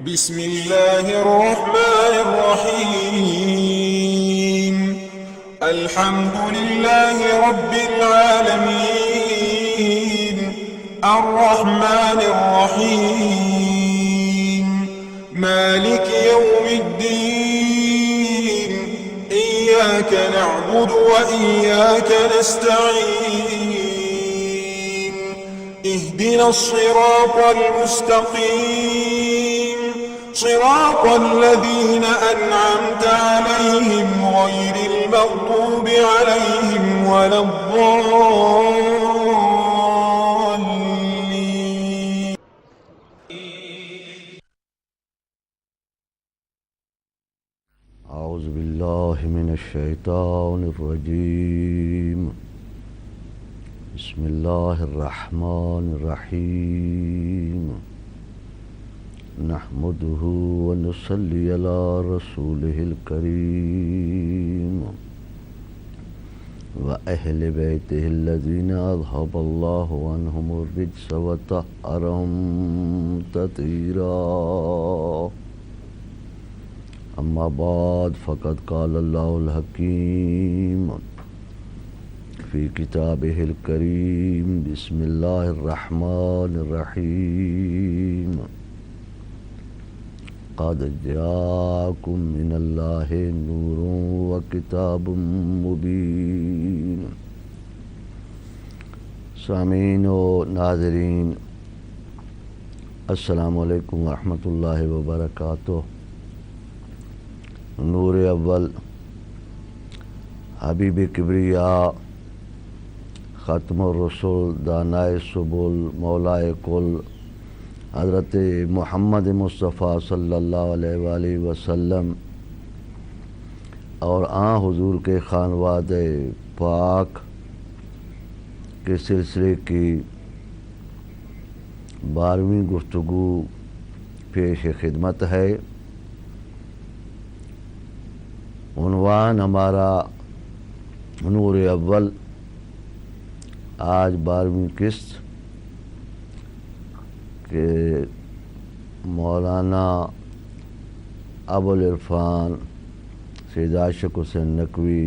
بسم الله الرحمن الرحيم. الحمد لله رب العالمين الرحمن الرحيم مالك يوم الدين إياك نعبد وإياك نستعين اهدنا الصراط المستقيم صراط الذين أنعمت عليهم غير المغضوب عليهم ولا الضالين. أعوذ بالله من الشيطان الرجيم. بسم الله الرحمن الرحيم. نحمده ونصلي على رسوله الكريم وأهل بيته الذين أذهب الله عنهم الرجس وطهرهم تطهيرا. أما بعد فقد قال الله الحكيم في كتابه الكريم. بسم الله الرحمن الرحيم. قد جاءكم من الله نور وكتاب مبين. سامعین و ناظرین، السلام علیکم ورحمۃ اللہ وبرکاتہ. نور اول، حبیب کبریا، ختم الرسول، دانائے سبل، مولائے کل، حضرت محمد مصطفیٰ صلی اللہ علیہ وآلہ وسلم اور آن حضور کے خانواد پاک کے سلسلے کی 12ویں گفتگو پیش خدمت ہے. عنوان ہمارا نور اول. آج 12ویں قسط کہ مولانا ابوالعرفان سید عاشق حسین نقوی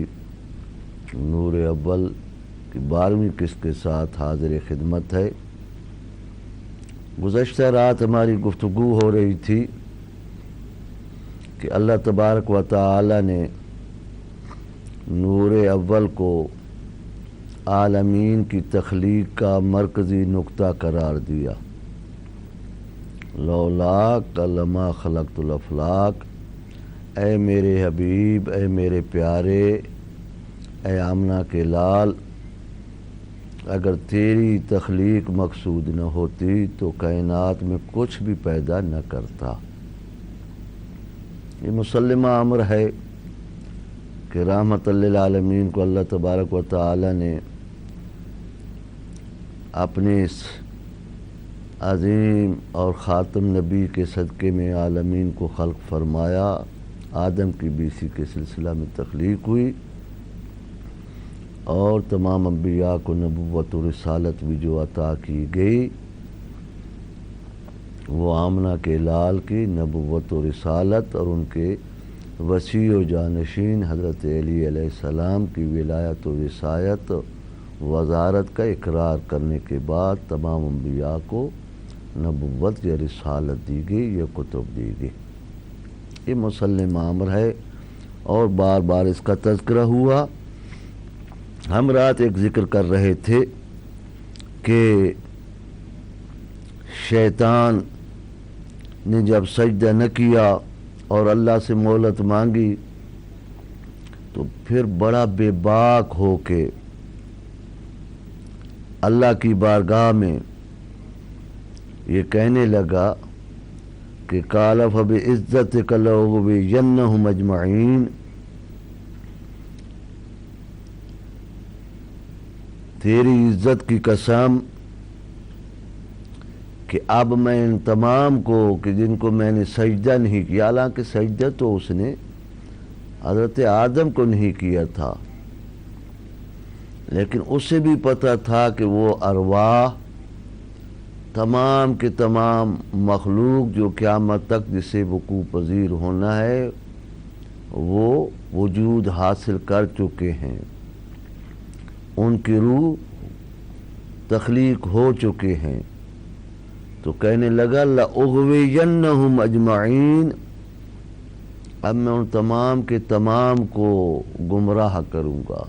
نور اول کی 12ویں قسط کے ساتھ حاضر خدمت ہے. گزشتہ رات ہماری گفتگو ہو رہی تھی کہ اللہ تبارک و تعالی نے نور اول کو عالمین کی تخلیق کا مرکزی نقطہ قرار دیا. لولاک لما خلقت الافلاک، اے میرے حبیب، اے میرے پیارے، اے آمنہ کے لال، اگر تیری تخلیق مقصود نہ ہوتی تو کائنات میں کچھ بھی پیدا نہ کرتا. یہ مسلمہ امر ہے کہ رحمت للعالمین کو اللہ تبارک و تعالی نے اپنے اس عظیم اور خاتم نبی کے صدقے میں عالمین کو خلق فرمایا. آدم کی بیسی کے سلسلہ میں تخلیق ہوئی اور تمام انبیاء کو نبوت و رسالت بھی جو عطا کی گئی وہ آمنہ کے لال کی نبوت و رسالت اور ان کے وسیع و جانشین حضرت علی علیہ السلام کی ولایت و وصایت وزارت کا اقرار کرنے کے بعد تمام انبیاء کو نبوت یا رسالت دی گئی، یہ کتب دی گئی. یہ مسلم امر ہے اور بار بار اس کا تذکرہ ہوا. ہم رات ایک ذکر کر رہے تھے کہ شیطان نے جب سجدہ نہ کیا اور اللہ سے مہلت مانگی تو پھر بڑا بے باک ہو کے اللہ کی بارگاہ میں یہ کہنے لگا کہ قال فبعزتک لأغوینہم اجمعین. تیری عزت کی قسم کہ اب میں ان تمام کو کہ جن کو میں نے سجدہ نہیں کیا، حالانکہ سجدہ تو اس نے حضرت آدم کو نہیں کیا تھا، لیکن اسے بھی پتہ تھا کہ وہ ارواح تمام کے تمام مخلوق جو قیامت تک جسے وقوع پذیر ہونا ہے وہ وجود حاصل کر چکے ہیں، ان کی روح تخلیق ہو چکے ہیں، تو کہنے لگا لَأُغْوِيَنَّهُمْ أَجْمَعِينَ، اب میں ان تمام کے تمام کو گمراہ کروں گا،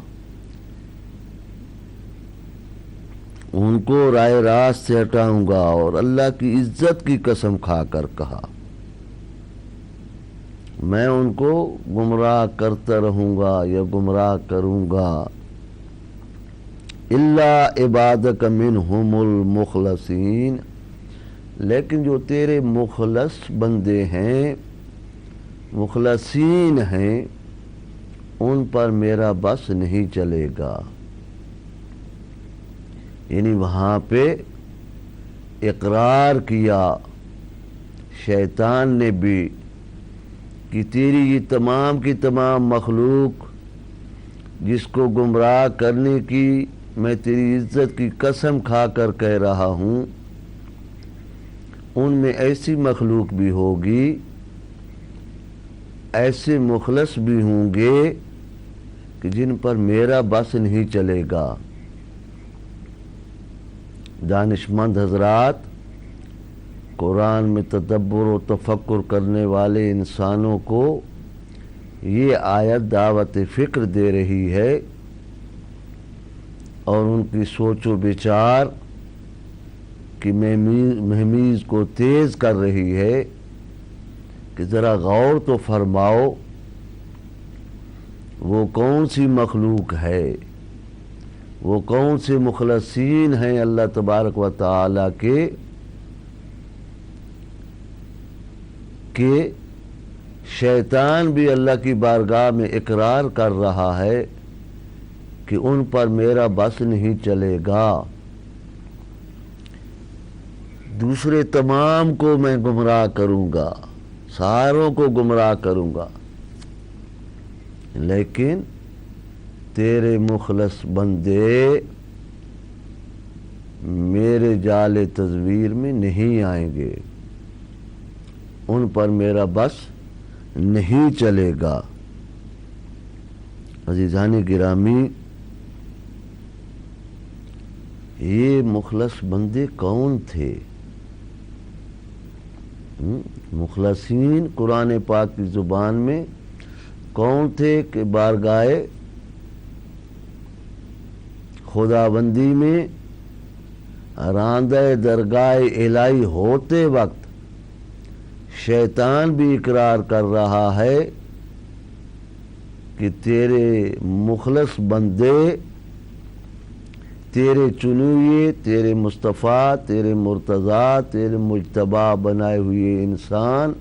ان کو رائے راست سے ہٹاؤں گا۔ اور اللہ کی عزت کی قسم کھا کر کہا میں ان کو گمراہ کرتا رہوں گا یا گمراہ کروں گا، الا عبادک منہم المخلصین، لیکن جو تیرے مخلص بندے ہیں، مخلصین ہیں، ان پر میرا بس نہیں چلے گا۔ یعنی وہاں پہ اقرار کیا شیطان نے بھی کہ تیری یہ تمام کی تمام مخلوق جس کو گمراہ کرنے کی میں تیری عزت کی قسم کھا کر کہہ رہا ہوں، ان میں ایسی مخلوق بھی ہوگی، ایسے مخلص بھی ہوں گے کہ جن پر میرا بس نہیں چلے گا۔ دانشمند حضرات، قرآن میں تدبر و تفکر کرنے والے انسانوں کو یہ آیت دعوت فکر دے رہی ہے اور ان کی سوچ و بچار کی مہمیز کو تیز کر رہی ہے کہ ذرا غور تو فرماؤ وہ کون سی مخلوق ہے، وہ کون سے مخلصین ہیں اللہ تبارک و تعالی کے کہ شیطان بھی اللہ کی بارگاہ میں اقرار کر رہا ہے کہ ان پر میرا بس نہیں چلے گا، دوسرے تمام کو میں گمراہ کروں گا، ساروں کو گمراہ کروں گا، لیکن تیرے مخلص بندے میرے جال تزویر میں نہیں آئیں گے، ان پر میرا بس نہیں چلے گا۔ عزیزان گرامی، یہ مخلص بندے کون تھے؟ مخلصین قرآن پاک کی زبان میں کون تھے کہ بارگاہ خدا بندی میں راندہ درگاہ الہی ہوتے وقت شیطان بھی اقرار کر رہا ہے کہ تیرے مخلص بندے، تیرے چنے ہوئے، تیرے مصطفیٰ، تیرے مرتضیٰ، تیرے مجتبی بنائے ہوئے انسان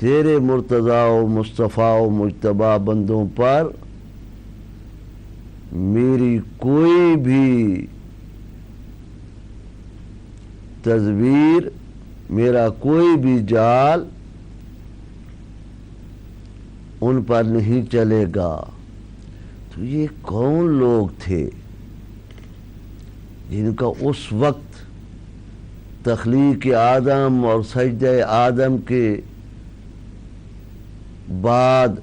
تیرے مرتضیٰ و مصطفیٰ و مجتبی بندوں پر میری کوئی بھی تزویر، میرا کوئی بھی جال ان پر نہیں چلے گا۔ تو یہ کون لوگ تھے جن کا اس وقت تخلیق آدم اور سجدہ آدم کے بعد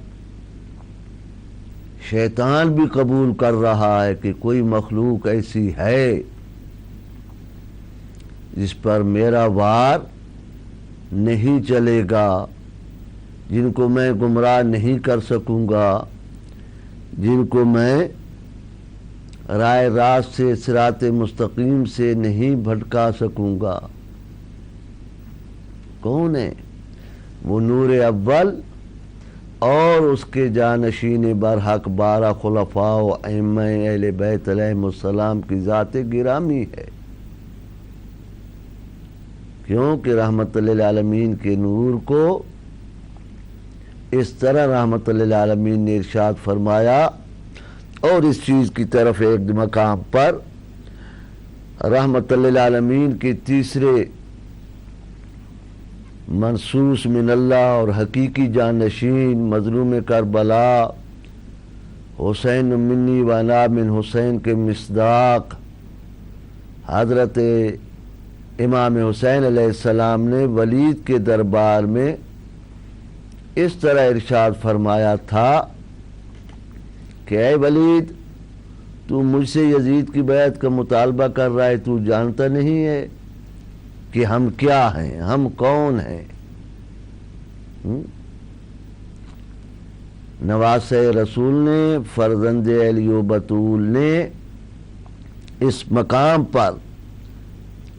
شیطان بھی قبول کر رہا ہے کہ کوئی مخلوق ایسی ہے جس پر میرا وار نہیں چلے گا، جن کو میں گمراہ نہیں کر سکوں گا، جن کو میں رائے راست سے صراط مستقیم سے نہیں بھٹکا سکوں گا۔ کون ہے وہ؟ نور اول اور اس کے جانشین برحق 12 خلفاء و ائمہ اہل بیت علیہم السلام کی ذات گرامی ہے، کیونکہ رحمت للعالمین کے نور کو اس طرح رحمت للعالمین نے ارشاد فرمایا، اور اس چیز کی طرف ایک مقام پر رحمت للعالمین کے تیسرے منصوص من اللہ اور حقیقی جانشین مظلوم کربلا حسین منی و انا من حسین کے مصداق حضرت امام حسین علیہ السلام نے ولید کے دربار میں اس طرح ارشاد فرمایا تھا کہ اے ولید، تو مجھ سے یزید کی بیعت کا مطالبہ کر رہا ہے، تو جانتا نہیں ہے کہ ہم کیا ہیں، ہم کون ہیں؟ نواسۂ رسول نے، فرزند علی و بطول نے اس مقام پر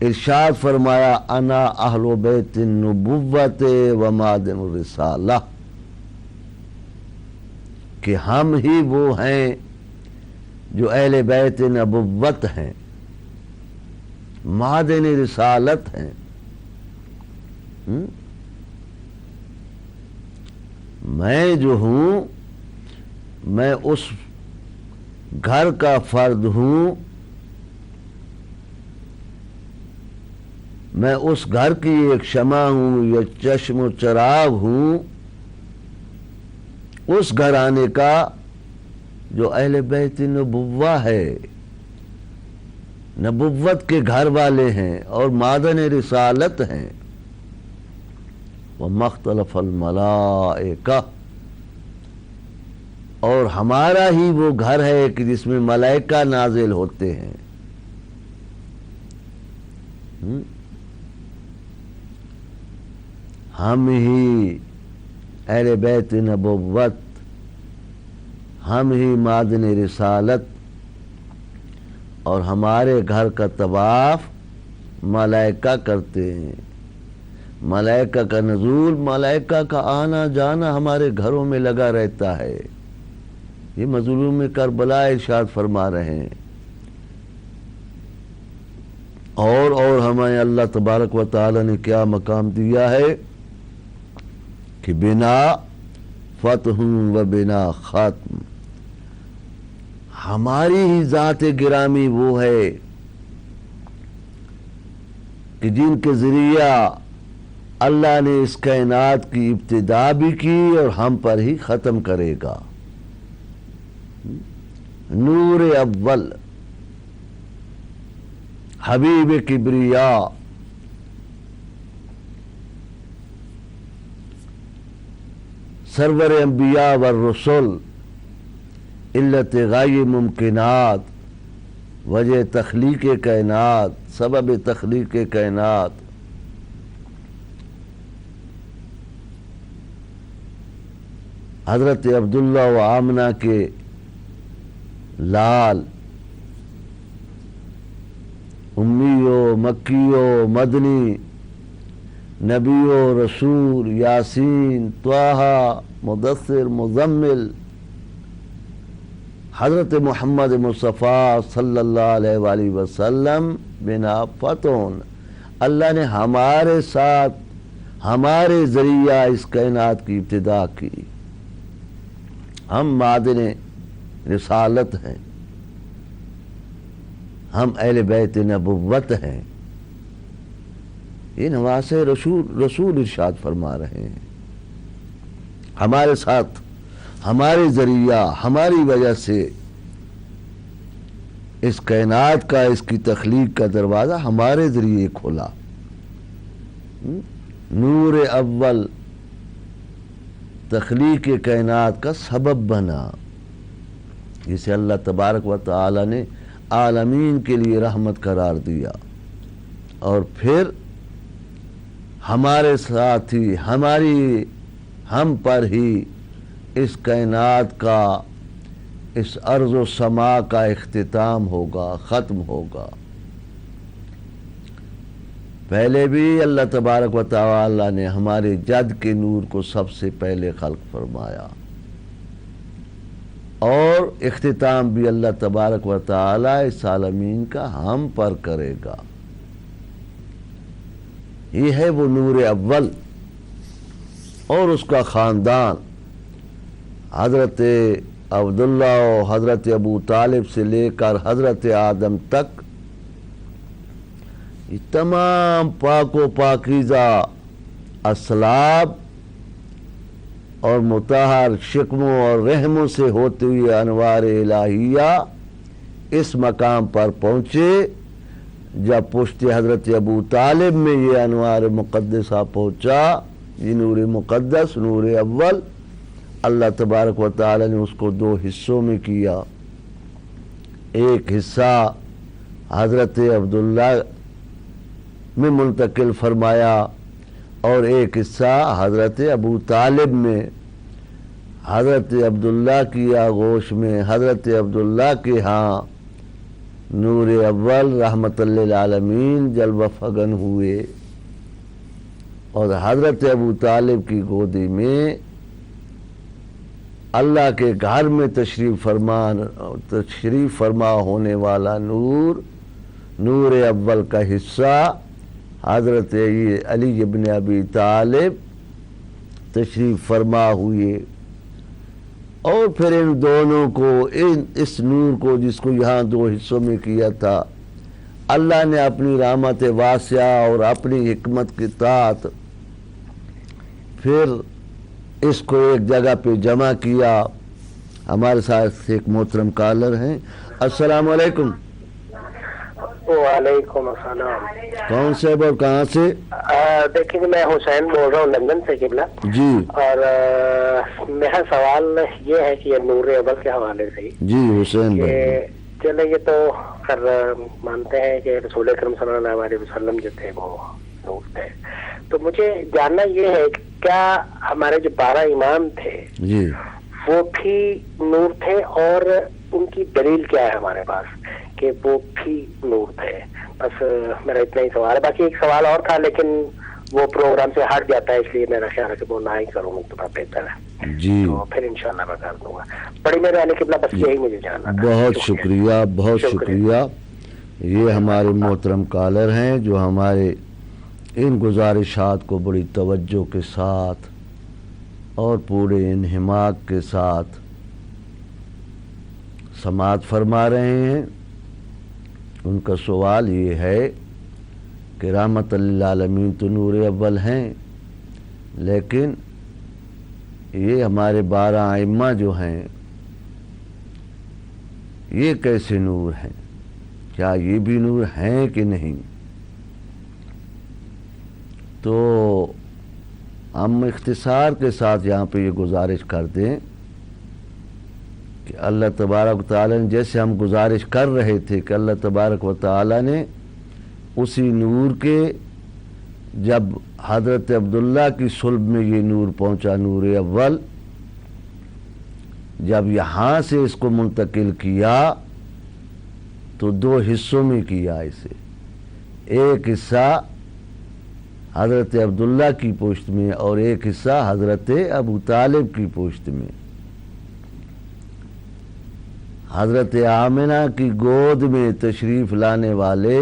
ارشاد فرمایا انا اہل بیت النبوت و معدن الرسالہ، کہ ہم ہی وہ ہیں جو اہل بیت نبوت ہیں، معدن رسالت ہیں۔ میں جو ہوں، میں اس گھر کا فرد ہوں، میں اس گھر کی ایک شمع ہوں یا چشم و چراغ ہوں، اس گھرانے کا جو اہل بیت نبوہ ہے، نبوت کے گھر والے ہیں اور معدن رسالت ہیں۔ وَمَخْتَلَفَ الْمَلَائِكَةُ، اور ہمارا ہی وہ گھر ہے کہ جس میں ملائکہ نازل ہوتے ہیں۔ ہم ہی اہل بیت نبوت، ہم ہی معدن رسالت، اور ہمارے گھر کا طواف ملائکہ کرتے ہیں۔ ملائکہ کا نزول، ملائکہ کا آنا جانا ہمارے گھروں میں لگا رہتا ہے۔ یہ مظلوم کربلا ارشاد فرما رہے ہیں۔ اور ہمیں اللہ تبارک و تعالی نے کیا مقام دیا ہے کہ بنا فتح و بنا ختم، ہماری ہی ذات گرامی وہ ہے کہ جن کے ذریعہ اللہ نے اس کائنات کی ابتدا بھی کی اور ہم پر ہی ختم کرے گا۔ نور اول، حبیب کبریا، سرور انبیاء والرسل، علت غائی ممکنات، وجہ تخلیق کائنات، سبب تخلیق کائنات، حضرت عبداللہ و آمنہ کے لال، امیو، مکیو، مدنی، نبیو، رسول، یاسین، طٰہٰ، مدثر، مزمل، حضرت محمد مصطفیٰ صلی اللہ علیہ وآلہ وسلم بنا فتح، اللہ نے ہمارے ساتھ ہمارے ذریعہ اس کائنات کی ابتدا کی۔ ہم معدن رسالت ہیں، ہم اہل بیت نبوت ہیں۔ یہ نواسۂ رسول ارشاد فرما رہے ہیں۔ ہمارے ساتھ ہمارے ذریعہ، ہماری وجہ سے اس کائنات کا، اس کی تخلیق کا دروازہ ہمارے ذریعے کھولا۔ نور اول تخلیق کائنات کا سبب بنا، جسے اللہ تبارک و تعالی نے عالمین کے لیے رحمت قرار دیا، اور پھر ہمارے ساتھ ہی ہم پر ہی اس کائنات کا، اس ارض و سما کا اختتام ہوگا، ختم ہوگا۔ پہلے بھی اللہ تبارک و تعالی نے ہمارے جد کے نور کو سب سے پہلے خلق فرمایا، اور اختتام بھی اللہ تبارک و تعالی اس عالمین کا ہم پر کرے گا۔ یہ ہے وہ نور اول اور اس کا خاندان، حضرت عبداللہ و حضرت ابو طالب سے لے کر حضرت آدم تک، یہ تمام پاک و پاکیزہ اسلاب اور مطہر شکموں اور رحموں سے ہوتے ہوئے انوار الہیہ اس مقام پر پہنچے جب پشت حضرت ابو طالب میں یہ انوار مقدسہ پہنچا، یہ نور مقدس، نور اول، اللہ تبارک و تعالی نے اس کو دو حصوں میں کیا۔ ایک حصہ حضرت عبداللہ میں منتقل فرمایا اور ایک حصہ حضرت ابو طالب میں۔ حضرت عبداللہ کی آغوش میں، حضرت عبداللہ کے ہاں نور اول رحمت للعالمین جلوہ فگن ہوئے، اور حضرت ابو طالب کی گودی میں اللہ کے گھر میں تشریف فرما ہونے والا نور، نور اول کا حصہ حضرت علی ابن ابی طالب تشریف فرما ہوئے، اور پھر ان دونوں کو، اس نور کو جس کو یہاں دو حصوں میں کیا تھا، اللہ نے اپنی رحمت واسعہ اور اپنی حکمت کے تحت پھر اس کو ایک جگہ پہ جمع کیا۔ ہمارے ساتھ ایک محترم کالر ہیں۔ السلام علیکم۔ وعلیکم السلام۔ کون سے اور کہاں سے؟ دیکھیے میں حسین بول رہا ہوں لندن سے قبلہ جی، اور میرا سوال یہ ہے کہ یہ نور اول کے حوالے سے جی حسین بھائی، چلے یہ تو خیر مانتے ہیں کہ رسول اکرم صلی اللہ علیہ وسلم جو تھے وہ نور تھے، تو مجھے جاننا یہ ہے کہ کیا ہمارے جو 12 امام تھے جی وہ بھی نور تھے، اور ان کی دلیل کیا ہے ہمارے پاس کہ وہ بھی نور تھے؟ بس میرا اتنا ہی سوال ہے، باقی ایک سوال اور تھا لیکن وہ پروگرام سے ہٹ جاتا ہے، اس لیے میرا خیال ہے کہ وہ نہ ہی کروں تو بہتر ہے، جی، تو پھر انشاءاللہ میں کر دوں گا۔ بڑی مہربانی قبلہ، بس یہی مجھے جاننا تھا۔ بہت شکریہ، بہت شکریہ۔ یہ ہمارے محترم کالر ہیں جو ہمارے ان گزارشات کو بڑی توجہ کے ساتھ اور پورے انہماک کے ساتھ سماعت فرما رہے ہیں۔ ان کا سوال یہ ہے کہ رحمت للعالمین تو نور اول ہیں، لیکن یہ ہمارے 12 ائمہ جو ہیں یہ کیسے نور ہیں؟ کیا یہ بھی نور ہیں کہ نہیں؟ تو ہم اختصار کے ساتھ یہاں پہ یہ گزارش کر دیں کہ اللہ تبارک و تعالیٰ نے، جیسے ہم گزارش کر رہے تھے کہ اللہ تبارک و تعالیٰ نے اسی نور کے، جب حضرت عبداللہ کی صلب میں یہ نور پہنچا، نور اول، جب یہاں سے اس کو منتقل کیا تو 2 حصوں میں کیا اسے۔ ایک حصہ حضرت عبداللہ کی پشت میں اور ایک حصہ حضرت ابو طالب کی پشت میں۔ حضرت آمنہ کی گود میں تشریف لانے والے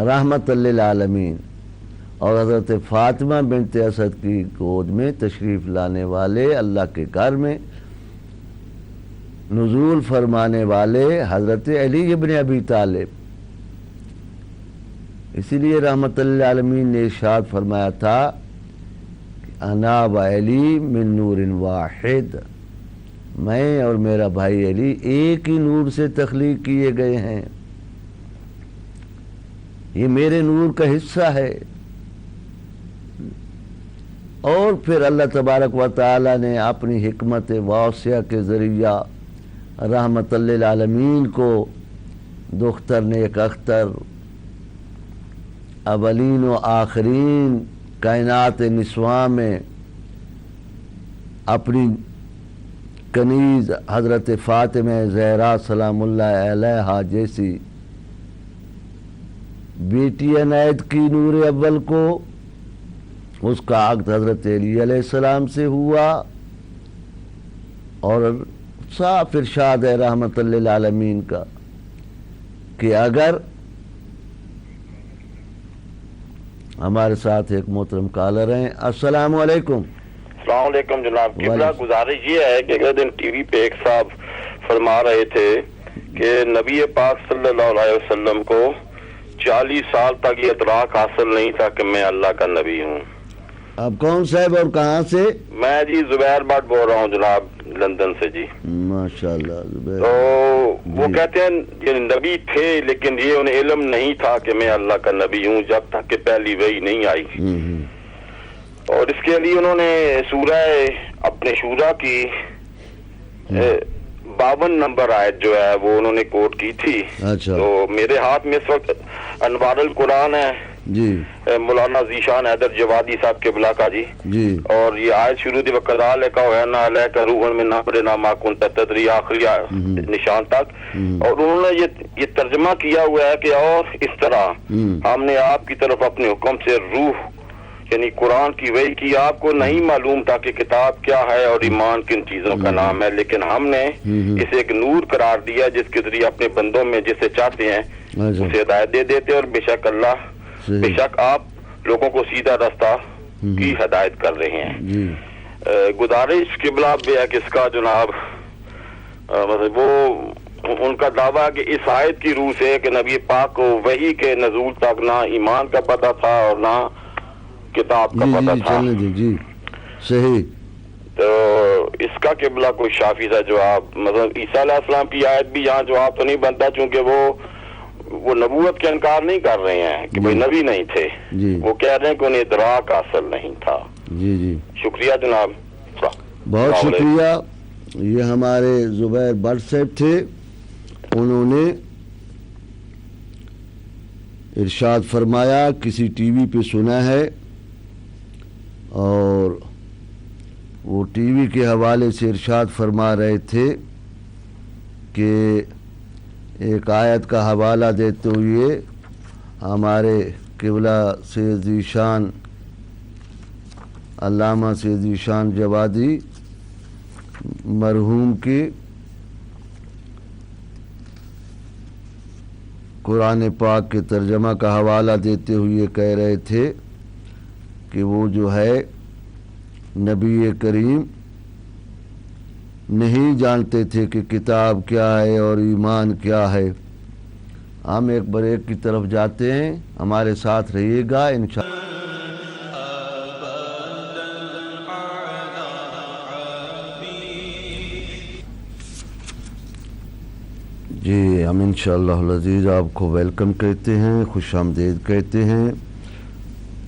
رحمت للعالمین اور حضرت فاطمہ بنت اسد کی گود میں تشریف لانے والے، اللہ کے گھر میں نزول فرمانے والے حضرت علی ابن ابی طالب۔ اسی لیے رحمت للعالمین نے ارشاد فرمایا تھا کہ انا و علی من نور واحد، میں اور میرا بھائی علی ایک ہی نور سے تخلیق کیے گئے ہیں، یہ میرے نور کا حصہ ہے۔ اور پھر اللہ تبارک و تعالی نے اپنی حکمت واسعہ کے ذریعہ رحمت للعالمین کو دختر نیک اختر، اولین و آخرین کائنات نسواں میں اپنی کنیز حضرت فاطمہ زہرا سلام اللہ علیہا جیسی بیٹی عنایت کی نور اول کو، اس کا عقد حضرت علی علیہ السلام سے ہوا، اور صاف ارشاد ہے رحمت للعالمین کا کہ اگر ہمارے ساتھ ایک محترم کالر ہیں۔ السلام علیکم۔ السلام علیکم جناب، قبلہ گزارش یہ ہے کہ اگلے دن ٹی وی پہ ایک صاحب فرما رہے تھے کہ نبی پاک صلی اللہ علیہ وسلم کو 40 سال تک یہ ادراک حاصل نہیں تھا کہ میں اللہ کا نبی ہوں، آپ کون صاحب اور کہاں سے؟ میں جی زبیر بٹ بول رہا ہوں جناب، لندن سے جی۔ ماشاءاللہ زبیر۔ تو وہ کہتے ہیں یہ نبی تھے لیکن یہ انہیں علم نہیں تھا کہ میں اللہ کا نبی ہوں جب تک کہ پہلی وحی نہیں آئی۔ اور اس کے لیے انہوں نے سورہ اپنے شورا کی 52 نمبر آیت جو ہے وہ انہوں نے کوٹ کی تھی۔ اچھا۔ تو میرے ہاتھ میں اس وقت انوار القرآن ہے جی، مولانا ذیشان حیدر جوادی صاحب کے بلاکا جی، اور یہ آیت شروع دی وقذالک اوحینا الیک روحا من امرنا ما کنت تدری آخری نشان تک، اور انہوں نے یہ ترجمہ کیا ہوا ہے کہ اور اس طرح ہم نے آپ کی طرف اپنے حکم سے روح یعنی قرآن کی وحی کی، آپ کو نہیں معلوم تھا کہ کتاب کیا ہے اور ایمان کن چیزوں کا نام ہے، لیکن ہم نے اسے ایک نور قرار دیا جس کے ذریعے اپنے بندوں میں جسے چاہتے ہیں اسے ہدایت دے دیتے، اور بے شک آپ لوگوں کو سیدھا رستہ کی ہدایت کر رہے ہیں۔ گزارش قبلہ بے ہے کس کا جناب، وہ ان کا دعویٰ کہ اس آیت کی روح سے کہ نبی پاک کو وحی کے نزول تک نہ ایمان کا پتہ تھا اور نہ کتاب کا پتہ تھا۔ جی صحیح۔ تو اس کا قبلہ کوئی شافی تھا جواب، مطلب عیسیٰ علیہ السلام کی آیت بھی یہاں جواب تو نہیں بنتا، چونکہ وہ نبوت کا انکار نہیں کر رہے ہیں کہ بھائی نبی نہیں تھے، وہ کہہ رہے ہیں کہ انہیں ادراک حاصل نہیں تھا۔ جی جی شکریہ جناب، بہت شکریہ۔ یہ ہمارے زبیر بٹ صاحب تھے، انہوں نے ارشاد فرمایا، کسی ٹی وی پہ سنا ہے اور وہ ٹی وی کے حوالے سے ارشاد فرما رہے تھے کہ ایک آیت کا حوالہ دیتے ہوئے ہمارے قبلہ سید ذیشان علامہ سید ذیشان جوادی مرحوم کی قرآن پاک کے ترجمہ کا حوالہ دیتے ہوئے کہہ رہے تھے کہ وہ جو ہے نبی کریم نہیں جانتے تھے کہ کتاب کیا ہے اور ایمان کیا ہے۔ ہم ایک بریک کی طرف جاتے ہیں، ہمارے ساتھ رہیے گا انشاءاللہ۔ جی ہم انشاءاللہ العزیز آپ کو ویلکم کہتے ہیں، خوش آمدید کہتے ہیں۔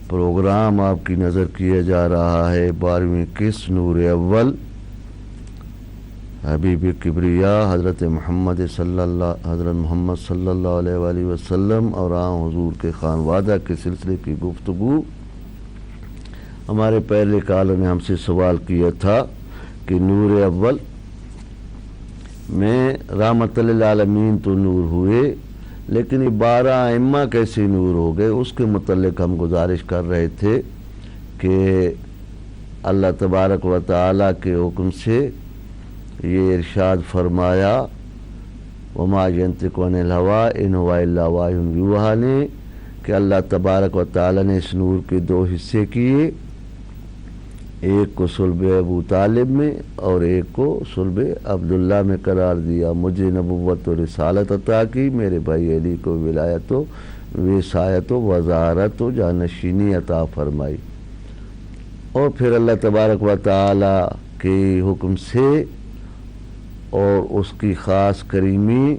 پروگرام آپ کی نظر کیا جا رہا ہے 12ویں قسط نور اول حبیب کبریا حضرت محمد صلی اللہ علیہ وآلہ وسلم اور حضور کے خانوادہ کے سلسلے کی گفتگو۔ ہمارے پہلے کالر نے ہم سے سوال کیا تھا کہ نور اول میں رحمت للعالمین تو نور ہوئے، لیکن یہ 12 ائمہ کیسے نور ہو گئے، اس کے متعلق ہم گزارش کر رہے تھے کہ اللہ تبارک و تعالیٰ کے حکم سے یہ ارشاد فرمایا وما ينطق عن الهوى ان هو الا وحی یوحی نے کہ اللہ تبارک و تعالیٰ نے اس نور کے 2 حصے کیے، ایک کو صلب ابو طالب میں اور ایک کو صلب عبداللہ میں قرار دیا، مجھے نبوت و رسالت عطا کی، میرے بھائی علی کو ولایت و وصایت و وزارت و جانشینی عطا فرمائی، اور پھر اللہ تبارک و تعالیٰ کے حکم سے اور اس کی خاص کریمی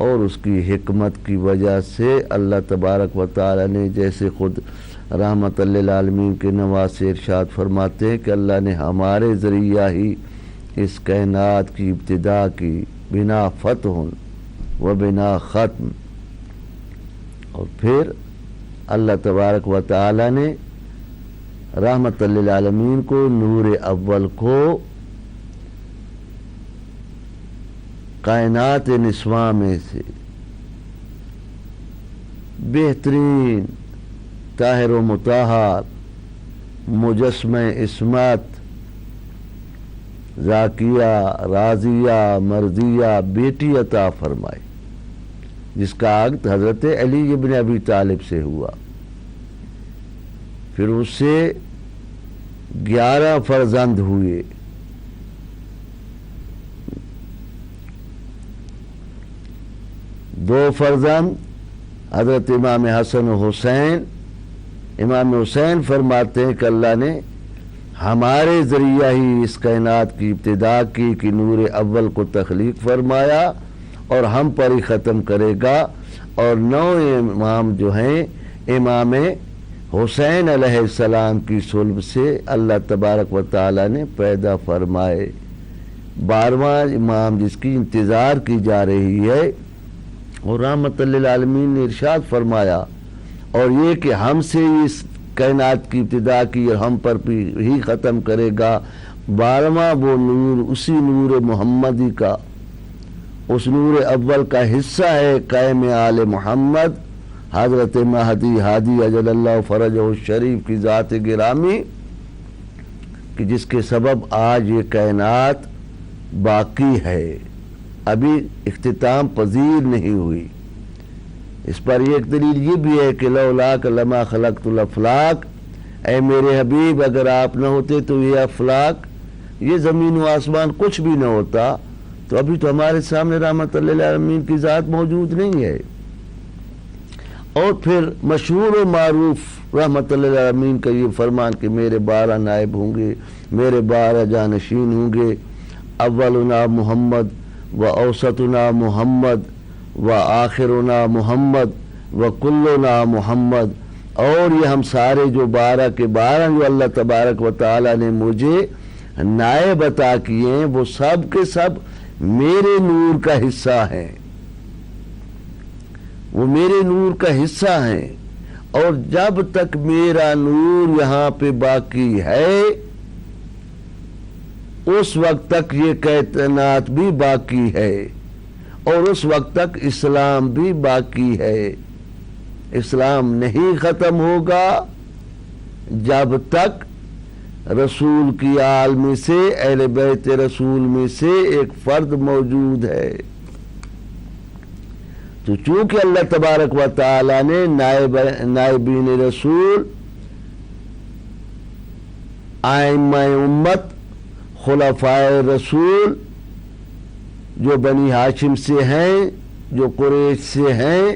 اور اس کی حکمت کی وجہ سے اللہ تبارک و تعالیٰ نے جیسے خود رحمت للعالمین کے نواز سے ارشاد فرماتے ہیں کہ اللہ نے ہمارے ذریعہ ہی اس کائنات کی ابتدا کی، بنا فتح و بنا ختم، اور پھر اللہ تبارک و تعالیٰ نے رحمت للعالمین کو نور اول کو کائنات نسواں میں سے بہترین طاہر و مطہر مجسمہ عصمت ذاکیہ راضیہ مرضیہ بیٹی عطا فرمائی، جس کا عقد حضرت علی ابن ابی طالب سے ہوا، پھر اس سے 11 فرزند ہوئے، دو فرزند حضرت امام حسن و حسین امام حسین فرماتے ہیں کہ اللہ نے ہمارے ذریعہ ہی اس کائنات کی ابتدا کی کہ نور اول کو تخلیق فرمایا اور ہم پر ہی ختم کرے گا، اور 9 امام جو ہیں امام حسین علیہ السلام کی صلب سے اللہ تبارک و تعالی نے پیدا فرمائے۔ 12واں امام جس کی انتظار کی جا رہی ہے، اور رحمت للعالمین نے ارشاد فرمایا، اور یہ کہ ہم سے اس کائنات کی ابتدا کی اور ہم پر بھی ہی ختم کرے گا۔ 12واں وہ نور اسی نور محمدی کا، اس نور اول کا حصہ ہے قائم آل محمد حضرت مہدی ہادی اجل اللہ فرجہ الشریف کی ذات گرامی، کہ جس کے سبب آج یہ کائنات باقی ہے، ابھی اختتام پذیر نہیں ہوئی۔ اس پر ایک دلیل یہ بھی ہے کہ لولاک لما خلقت الافلاک، اے میرے حبیب اگر آپ نہ ہوتے تو یہ افلاک، یہ زمین و آسمان کچھ بھی نہ ہوتا، تو ابھی تو ہمارے سامنے رحمت للعالمین کی ذات موجود نہیں ہے۔ اور پھر مشہور و معروف رحمت للعالمین کا یہ فرمان کہ میرے 12 نائب ہوں گے، میرے 12 جانشین ہوں گے، اولنا محمد و اوسطنا محمد و آخرنا محمد و کلنا محمد، اور یہ ہم سارے جو 12 کے 12 جو اللہ تبارک و تعالی نے مجھے نائب عطا کیے ہیں، وہ سب کے سب میرے نور کا حصہ ہیں، وہ میرے نور کا حصہ ہیں، اور جب تک میرا نور یہاں پہ باقی ہے اس وقت تک یہ کائنات بھی باقی ہے، اور اس وقت تک اسلام بھی باقی ہے۔ اسلام نہیں ختم ہوگا جب تک رسول کی آل میں سے، اہل بیت رسول میں سے ایک فرد موجود ہے۔ تو چونکہ اللہ تبارک و تعالی نے نائبین رسول، ائمہ امت، خلفائے رسول جو بنی ہاشم سے ہیں، جو قریش سے ہیں،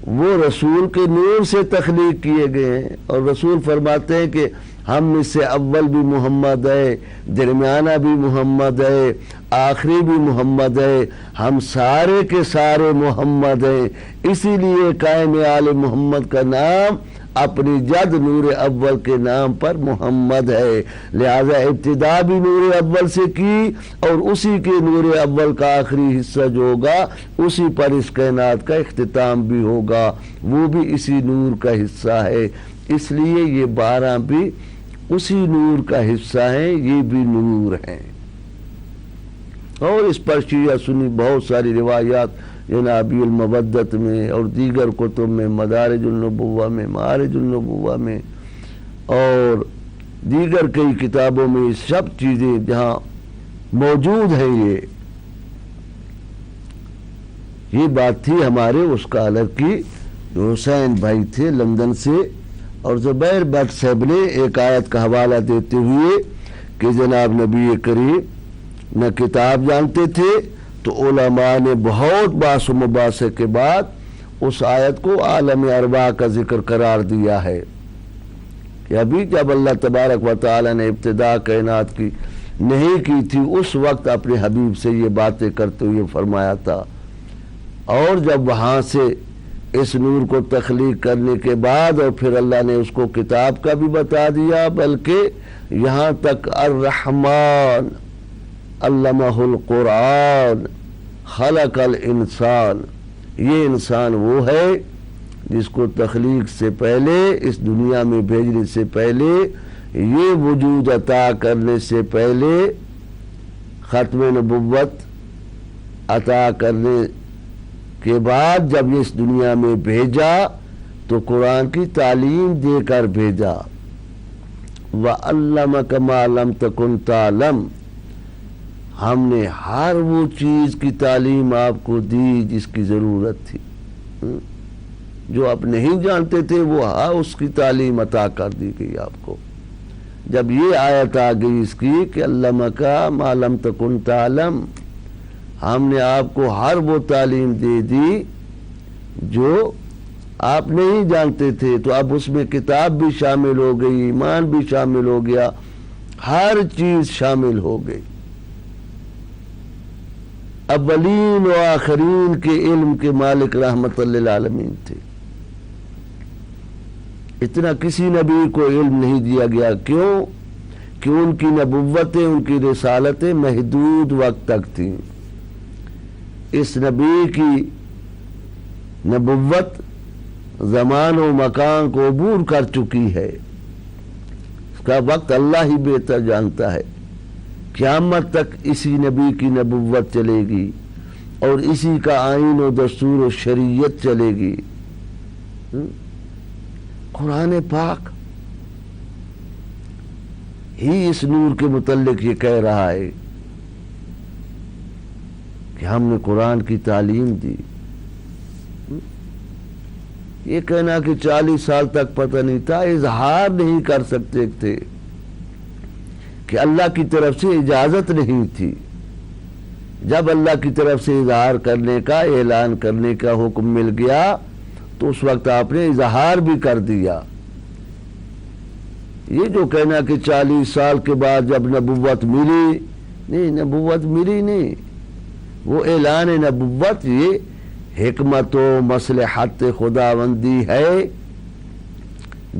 وہ رسول کے نور سے تخلیق کیے گئے ہیں، اور رسول فرماتے ہیں کہ ہم میں سے اول بھی محمد ہے، درمیانہ بھی محمد ہے، آخری بھی محمد ہے، ہم سارے کے سارے محمد ہیں۔ اسی لیے قائم آل محمد کا نام اپنی جد نور اول کے نام پر محمد ہے، لہذا ابتدا بھی نور اول سے کی، اور اسی کے نور اول کا آخری حصہ جو ہوگا اسی پر اس کائنات کا اختتام بھی ہوگا، وہ بھی اسی نور کا حصہ ہے۔ اس لیے یہ 12 بھی اسی نور کا حصہ ہیں، یہ بھی نور ہیں۔ اور اس پر شیعہ سنی بہت ساری روایات جنابی المودت میں اور دیگر کتب میں، مدارج النبوہ میں، معارج النبوہ میں، اور دیگر کئی کتابوں میں سب چیزیں جہاں موجود ہیں۔ یہ بات تھی ہمارے اسکالر کی، جو حسین بھائی تھے لندن سے، اور زبیر بٹ صاحب نے ایک آیت کا حوالہ دیتے ہوئے کہ جناب نبی کریم نہ کتاب جانتے تھے، تو علماء نے بہت بحث و مباحثے کے بعد اس آیت کو عالم ارواح کا ذکر قرار دیا ہے، کہ ابھی جب اللہ تبارک و تعالی نے ابتدا کائنات کی نہیں کی تھی، اس وقت اپنے حبیب سے یہ باتیں کرتے ہوئے فرمایا تھا، اور جب وہاں سے اس نور کو تخلیق کرنے کے بعد اور پھر اللہ نے اس کو کتاب کا بھی بتا دیا، بلکہ یہاں تک الرحمن علمہ القرآن خلق الانسان، یہ انسان وہ ہے جس کو تخلیق سے پہلے، اس دنیا میں بھیجنے سے پہلے، یہ وجود عطا کرنے سے پہلے، ختم نبوت عطا کرنے کے بعد جب یہ اس دنیا میں بھیجا تو قرآن کی تعلیم دے کر بھیجا۔ وَعَلَّمَكَ مَا لَمْ تَكُنْ تَعْلَمْ، ہم نے ہر وہ چیز کی تعلیم آپ کو دی جس کی ضرورت تھی، جو آپ نہیں جانتے تھے وہ اس کی تعلیم عطا کر دی گئی آپ کو۔ جب یہ آیت آ گئی اس کی کہ عَلَّمَكَ مَا لَمْ تَكُنْ تَعْلَمْ، ہم نے آپ کو ہر وہ تعلیم دے دی جو آپ نہیں جانتے تھے، تو اب اس میں کتاب بھی شامل ہو گئی، ایمان بھی شامل ہو گیا، ہر چیز شامل ہو گئی۔ اولین و آخرین کے علم کے مالک رحمت للعالمین تھے۔ اتنا کسی نبی کو علم نہیں دیا گیا، کیوں؟ کہ ان کی نبوتیں، ان کی رسالتیں محدود وقت تک تھیں۔ اس نبی کی نبوت زمان و مکان کو عبور کر چکی ہے، اس کا وقت اللہ ہی بہتر جانتا ہے۔ قیامت تک اسی نبی کی نبوت چلے گی اور اسی کا آئین و دستور و شریعت چلے گی۔ قرآن پاک ہی اس نور کے متعلق یہ کہہ رہا ہے کہ ہم نے قرآن کی تعلیم دی۔ یہ کہنا کہ 40 سال تک پتہ نہیں تھا، اظہار نہیں کر سکتے تھے کہ اللہ کی طرف سے اجازت نہیں تھی۔ جب اللہ کی طرف سے اظہار کرنے کا، اعلان کرنے کا حکم مل گیا تو اس وقت آپ نے اظہار بھی کر دیا۔ یہ جو کہنا کہ 40 سال کے بعد جب نبوت ملی، نہیں، نبوت ملی نہیں، وہ اعلان نبوت یہ حکمت و مصلحت خداوندی ہے۔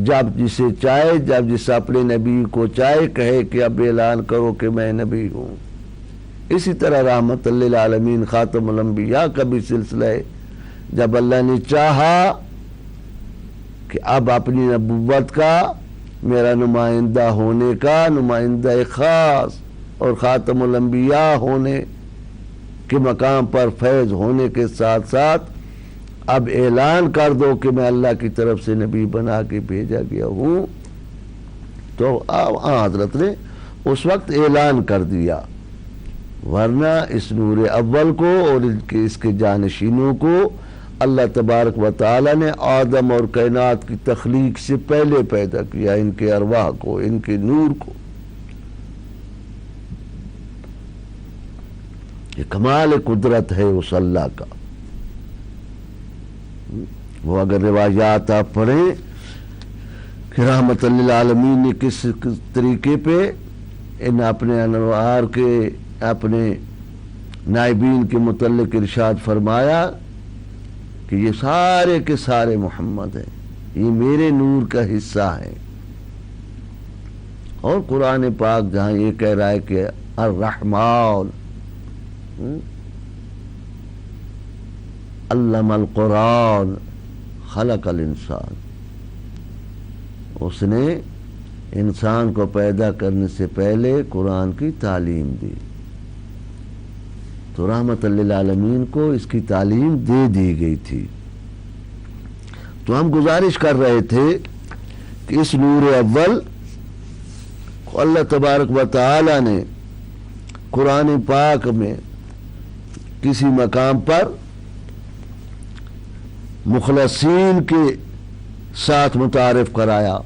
جب جسے چاہے، جب جس اپنے نبی کو چاہے کہے کہ اب اعلان کرو کہ میں نبی ہوں۔ اسی طرح رحمت للعالمین خاتم الانبیاء کا بھی سلسلہ ہے، جب اللہ نے چاہا کہ اب اپنی نبوت کا، میرا نمائندہ ہونے کا، نمائندہ خاص اور خاتم الانبیاء ہونے کے مقام پر فیض ہونے کے ساتھ ساتھ اب اعلان کر دو کہ میں اللہ کی طرف سے نبی بنا کے بھیجا گیا ہوں، تو حضرت نے اس وقت اعلان کر دیا۔ ورنہ اس نور اول کو اور اس کے جانشینوں کو اللہ تبارک و تعالی نے آدم اور کائنات کی تخلیق سے پہلے پیدا کیا، ان کے ارواح کو، ان کے نور کو۔ یہ کمال قدرت ہے اس اللہ کا۔ وہ اگر روایات آپ پڑھیں کہ رحمت للعالمین نے کس طریقے پہ ان اپنے انوار کے، اپنے نائبین کے متعلق ارشاد فرمایا کہ یہ سارے کے سارے محمد ہیں، یہ میرے نور کا حصہ ہیں۔ اور قرآن پاک جہاں یہ کہہ رہا ہے کہ الرحمن علم القرآن خلق الانسان، اس نے انسان کو پیدا کرنے سے پہلے قرآن کی تعلیم دی، تو رحمت للعالمین کو اس کی تعلیم دے دی گئی تھی۔ تو ہم گزارش کر رہے تھے کہ اس نور اول کو اللہ تبارک و تعالی نے قرآن پاک میں کسی مقام پر مخلصین کے ساتھ متعارف کرایا،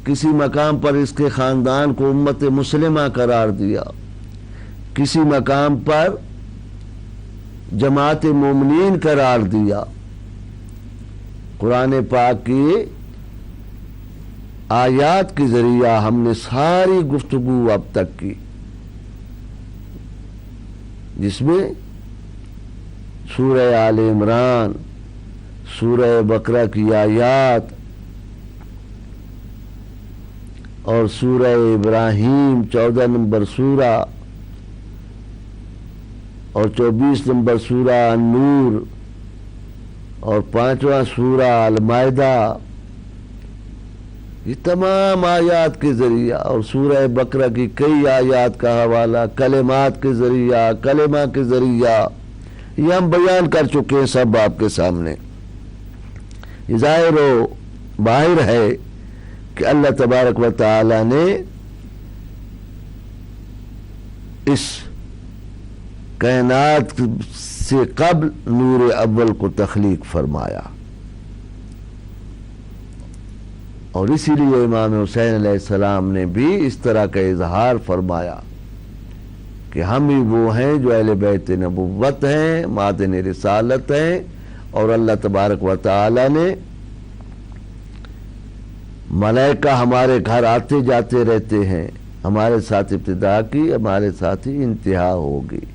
کسی مقام پر اس کے خاندان کو امت مسلمہ قرار دیا، کسی مقام پر جماعت مومنین قرار دیا۔ قرآن پاک کی آیات کے ذریعہ ہم نے ساری گفتگو اب تک کی، جس میں سورہ آل عمران، سورہ بقرہ کی آیات اور سورہ ابراہیم 14 نمبر سورہ اور 24 نمبر سورہ النور اور 5واں سورہ المائدہ، یہ تمام آیات کے ذریعہ اور سورہ بقرہ کی کئی آیات کا حوالہ کلمات کے ذریعہ، کلمہ کے ذریعہ، یہ ہم بیان کر چکے ہیں سب آپ کے سامنے۔ یہ ظاہر و باہر ہے کہ اللہ تبارک و تعالی نے اس کائنات سے قبل نور اول کو تخلیق فرمایا، اور اسی لیے امام حسین علیہ السلام نے بھی اس طرح کا اظہار فرمایا کہ ہم ہی وہ ہیں جو اہل بیت نبوت ہیں، معدن رسالت ہیں، اور اللہ تبارک و تعالی نے ملائکہ ہمارے گھر آتے جاتے رہتے ہیں، ہمارے ساتھ ابتدا کی، ہمارے ساتھ ہی انتہا ہوگی.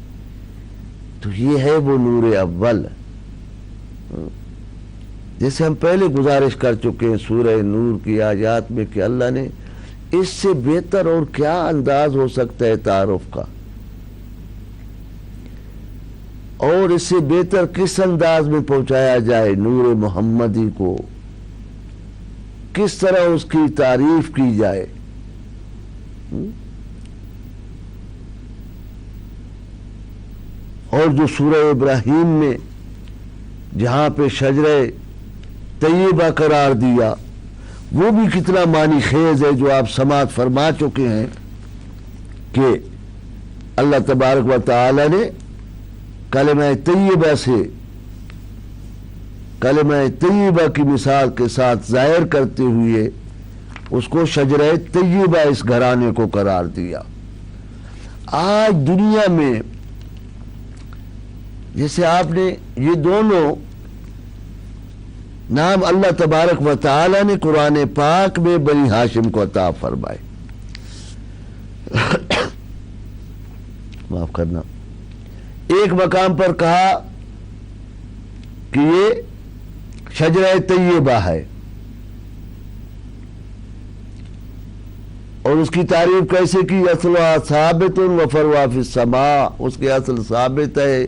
تو یہ ہے وہ نور اول، جیسے ہم پہلے گزارش کر چکے ہیں سورہ نور کی آیات میں کہ اللہ نے اس سے بہتر اور کیا انداز ہو سکتا ہے تعارف کا، اور اس سے بہتر کس انداز میں پہنچایا جائے نور محمدی کو، کس طرح اس کی تعریف کی جائے. اور جو سورہ ابراہیم میں جہاں پہ شجرہ طیبہ قرار دیا وہ بھی کتنا معنی خیز ہے، جو آپ سماعت فرما چکے ہیں کہ اللہ تبارک و تعالی نے کلمہ طیبہ سے، کلمہ طیبہ کی مثال کے ساتھ ظاہر کرتے ہوئے اس کو شجرہ طیبہ اس گھرانے کو قرار دیا. آج دنیا میں جیسے آپ نے یہ دونوں نام اللہ تبارک و تعالی نے قرآن پاک میں بنی ہاشم کو عطا فرمائے، معاف کرنا، ایک مقام پر کہا کہ یہ شجرہ طیبہ ہے اور اس کی تعریف کیسے کی، اصلها ثابت و فروعها فی السماء، اس کے اصل ثابت ہے،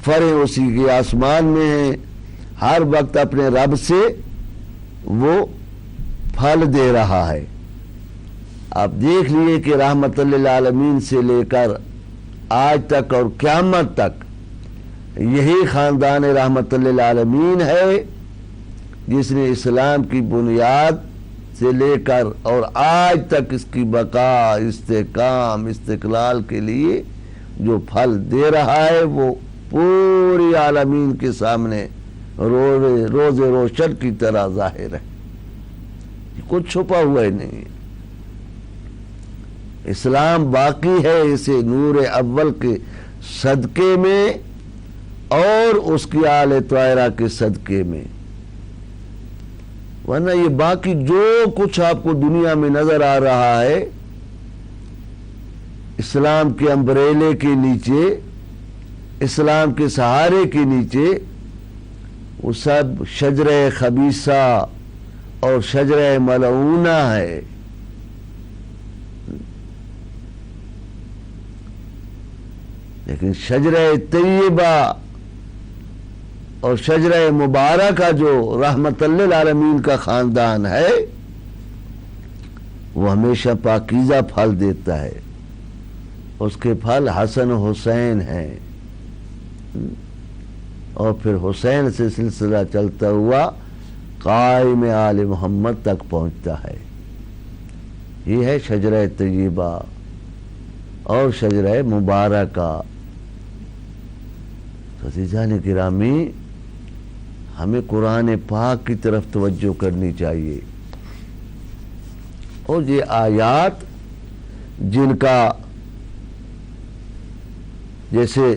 فرع اسی کے آسمان میں ہیں، ہر وقت اپنے رب سے وہ پھل دے رہا ہے. آپ دیکھ لیے کہ رحمت للعالمین سے لے کر آج تک اور قیامت تک یہی خاندان رحمت للعالمین ہے جس نے اسلام کی بنیاد سے لے کر اور آج تک اس کی بقا، استحکام، استقلال کے لیے جو پھل دے رہا ہے وہ پوری عالمین کے سامنے روز روشن کی طرح ظاہر ہے، کچھ چھپا ہوا ہی نہیں ہے. اسلام باقی ہے اسے نور اول کے صدقے میں اور اس کی آل طاہرہ کے صدقے میں، ورنہ یہ باقی جو کچھ آپ کو دنیا میں نظر آ رہا ہے اسلام کے امبریلے کے نیچے، اسلام کے سہارے کے نیچے، وہ سب شجرہ خبیثہ اور شجرہ ملعونہ ہے. لیکن شجرہ طیبہ اور شجرہ مبارکہ جو رحمت للعالمین کا خاندان ہے وہ ہمیشہ پاکیزہ پھل دیتا ہے، اس کے پھل حسن و حسین ہیں، اور پھر حسین سے سلسلہ چلتا ہوا قائم آل محمد تک پہنچتا ہے. یہ ہے شجرہ طیبہ اور شجرہ مبارکہ. عزیزان گرامی، ہمیں قرآن پاک کی طرف توجہ کرنی چاہیے، اور یہ آیات جن کا جیسے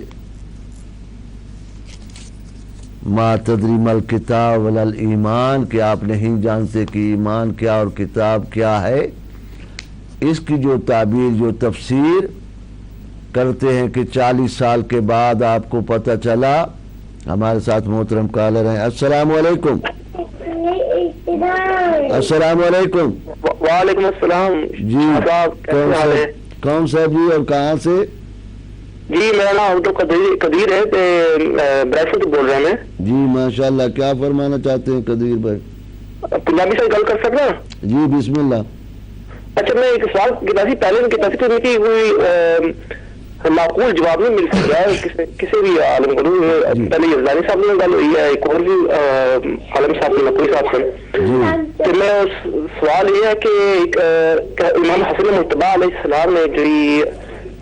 ما تدری مل کتاب ولا الایمان کہ آپ نہیں جانتے کہ ایمان کیا اور کتاب کیا ہے، اس کی جو تعبیر جو تفسیر کرتے ہیں کہ 40 سال کے بعد آپ کو پتہ چلا. ہمارے ساتھ محترم کالر ہیں. السلام علیکم. السلام علیکم. وعلیکم السلام. جی کون صاحب جی اور کہاں سے؟ جی میرا نام عبد القدیر ہے، برائسل سے بول رہے ہیں. جی ماشاء اللہ، کیا فرمانا چاہتے ہیں قدیر بھائی؟ پنجابی سے گل کر سکتا؟ جی بسم اللہ. اچھا، میں ایک سوال کیا تھی پہلے کی کوئی معقول جواب نہیں مل سکتا کسی بھی عالم کو. پہلے یزدانی صاحب نے گل ہوئی ہے، ایک اور بھی عالم صاحب نے نقوی صاحب سے. تو میں سوال یہ ہے کہ امام حسن مجتبی علیہ السلام نے جو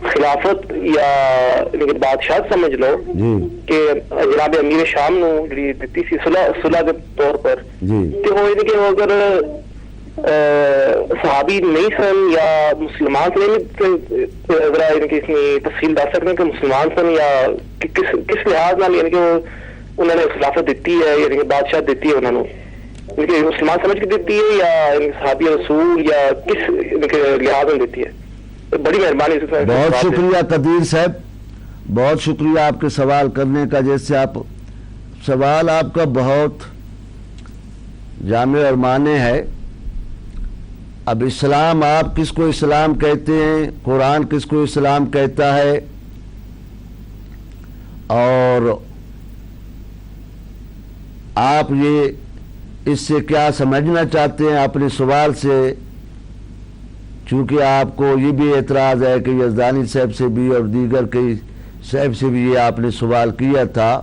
خلافت یا بادشاہت سمجھ لو کہ جناب امیر شام نو جڑی دتی سی صلح کے طور پر، کہ وہ اگر صحابی نہیں سن یا مسلمان سے، ذرا اس میں تفصیل بتا سکتے ہیں کہ مسلمان سن یا کس لحاظ نال، یعنی کہ وہ انہوں نے خلافت دیتی ہے یعنی کہ بادشاہ دیتی ہے انہوں نے ان کے مسلمان سمجھ کے دیتی ہے یا صحابی رسول یا کس ان کے لحاظ میں دیتی ہے؟ بڑی مہربانی. بہت شکریہ قدیر صاحب، بہت شکریہ آپ کے سوال کرنے کا. جیسے آپ سوال آپ کا بہت جامع اور معنی ہے. اب اسلام آپ کس کو اسلام کہتے ہیں، قرآن کس کو اسلام کہتا ہے، اور آپ یہ اس سے کیا سمجھنا چاہتے ہیں اپنے سوال سے. چونکہ آپ کو یہ بھی اعتراض ہے کہ یزدانی صاحب سے بھی اور دیگر کئی صاحب سے بھی یہ آپ نے سوال کیا تھا،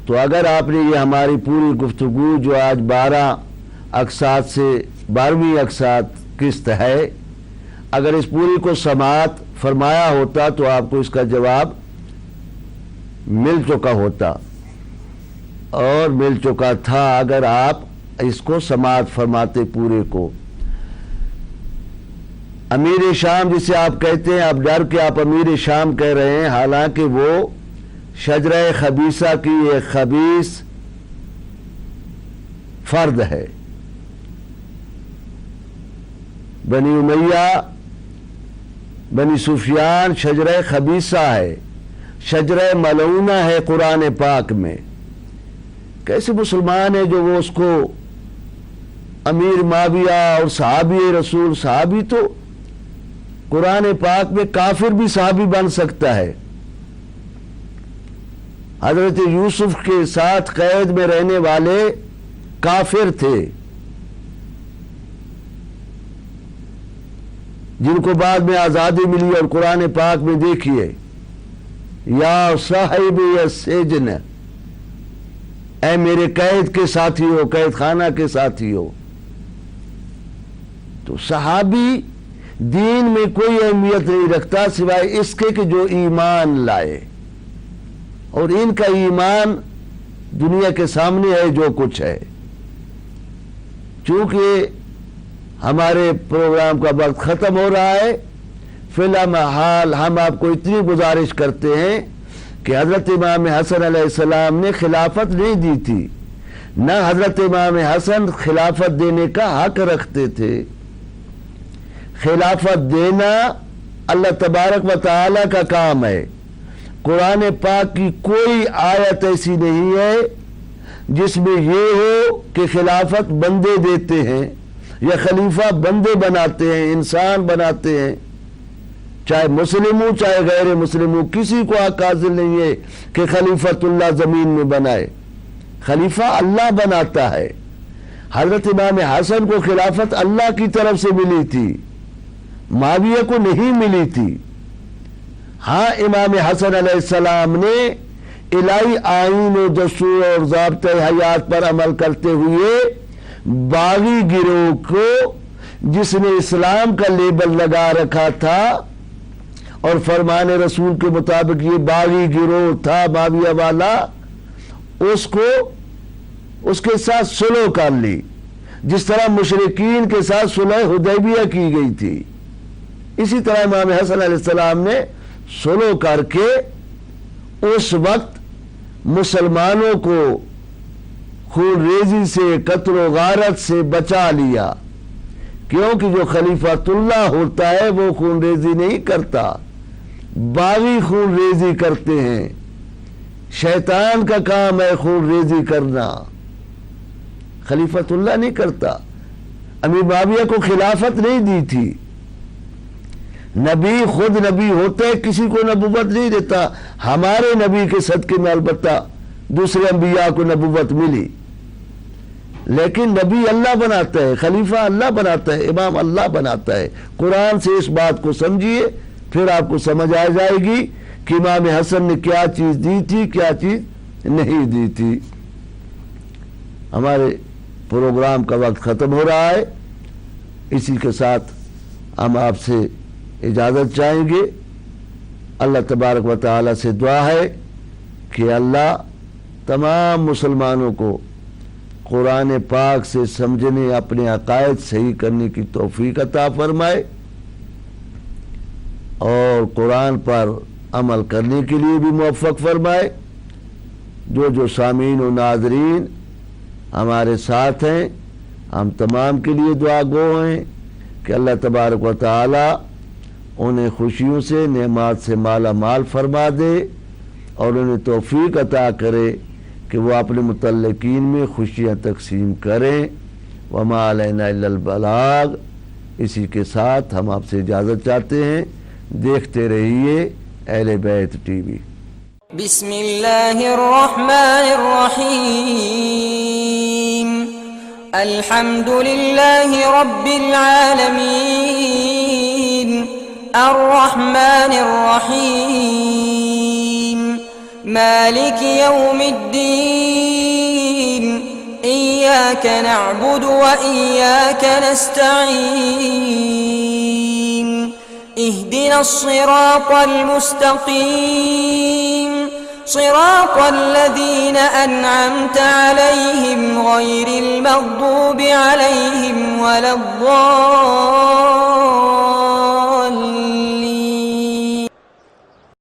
تو اگر آپ نے یہ ہماری پوری گفتگو جو آج 12 اقساط سے 12ویں اقساط قسط ہے، اگر اس پوری کو سماعت فرمایا ہوتا تو آپ کو اس کا جواب مل چکا ہوتا اور مل چکا تھا اگر آپ اس کو سماعت فرماتے پورے کو. امیر شام جسے آپ کہتے ہیں، آپ ڈر کے آپ امیر شام کہہ رہے ہیں، حالانکہ وہ شجرہ خبیثہ کی ایک خبیث فرد ہے. بنی امیہ، بنی سفیان شجرہ خبیثہ ہے، شجرہ ملعونہ ہے قرآن پاک میں. کیسے مسلمان ہے جو وہ اس کو امیر معاویہ اور صحابی رسول، صحابی تو قرآن پاک میں کافر بھی صحابی بن سکتا ہے. حضرت یوسف کے ساتھ قید میں رہنے والے کافر تھے، جن کو بعد میں آزادی ملی. اور قرآن پاک میں دیکھیے، یا صاحب السجن، اے میرے قید کے ساتھی ہو، قید خانہ کے ساتھی ہو. تو صحابی دین میں کوئی اہمیت نہیں رکھتا سوائے اس کے کہ جو ایمان لائے، اور ان کا ایمان دنیا کے سامنے ہے جو کچھ ہے. چونکہ ہمارے پروگرام کا وقت ختم ہو رہا ہے، فی الحال ہم آپ کو اتنی گزارش کرتے ہیں کہ حضرت امام حسن علیہ السلام نے خلافت نہیں دی تھی، نہ حضرت امام حسن خلافت دینے کا حق رکھتے تھے. خلافت دینا اللہ تبارک و تعالی کا کام ہے. قرآن پاک کی کوئی آیت ایسی نہیں ہے جس میں یہ ہو کہ خلافت بندے دیتے ہیں یا خلیفہ بندے بناتے ہیں، انسان بناتے ہیں، چاہے مسلم ہو چاہے غیر مسلم ہو. کسی کو حق حاصل نہیں ہے کہ خلیفۃ اللہ زمین میں بنائے. خلیفہ اللہ بناتا ہے. حضرت امام حسن کو خلافت اللہ کی طرف سے ملی تھی، معاویہ کو نہیں ملی تھی. ہاں امام حسن علیہ السلام نے الہی آئین و دستور اور ضابطۂ حیات پر عمل کرتے ہوئے باغی گروہ کو، جس نے اسلام کا لیبل لگا رکھا تھا اور فرمان رسول کے مطابق یہ باغی گروہ تھا معاویہ والا، اس کے ساتھ صلح کر لی، جس طرح مشرکین کے ساتھ صلح حدیبیہ کی گئی تھی. اسی طرح امام حسن علیہ السلام نے صلح کر کے اس وقت مسلمانوں کو خون ریزی سے، قتل و غارت سے بچا لیا. کیونکہ جو خلیفۃ اللہ ہوتا ہے وہ خون ریزی نہیں کرتا، باغی خون ریزی کرتے ہیں. شیطان کا کام ہے خون ریزی کرنا، خلیفۃ اللہ نہیں کرتا. امیر معاویہ کو خلافت نہیں دی تھی. نبی خود نبی ہوتا ہے، کسی کو نبوت نہیں دیتا. ہمارے نبی کے صدقے میں البتہ دوسرے انبیاء کو نبوت ملی، لیکن نبی اللہ بناتا ہے، خلیفہ اللہ بناتا ہے، امام اللہ بناتا ہے. قرآن سے اس بات کو سمجھیے، پھر آپ کو سمجھ آ جائے گی کہ امام حسن نے کیا چیز دی تھی، کیا چیز نہیں دی تھی. ہمارے پروگرام کا وقت ختم ہو رہا ہے، اسی کے ساتھ ہم آپ سے اجازت چاہیں گے. اللہ تبارک و تعالی سے دعا ہے کہ اللہ تمام مسلمانوں کو قرآن پاک سے سمجھنے، اپنے عقائد صحیح کرنے کی توفیق عطا فرمائے اور قرآن پر عمل کرنے کے لیے بھی موفق فرمائے. جو سامعین و ناظرین ہمارے ساتھ ہیں، ہم تمام کے لیے دعا گو ہیں کہ اللہ تبارک و تعالی انہیں خوشیوں سے، نعمات سے مالا مال فرما دے اور انہیں توفیق عطا کرے کہ وہ اپنے متعلقین میں خوشیاں تقسیم کریں۔ وما علینا الا البلاغ۔ اسی کے ساتھ ہم آپ سے اجازت چاہتے ہیں، دیکھتے رہیے اہل بیت ٹی وی۔ بسم اللہ الرحمن الرحیم، الحمد للہ رب العالمین، الرحمن الرحیم، مالک یوم الدین، إياك نعبد وإياك نستعين، اهدنا الصراط المستقيم، صراط الذين أنعمت عليهم غير المغضوب عليهم ولا الضالين.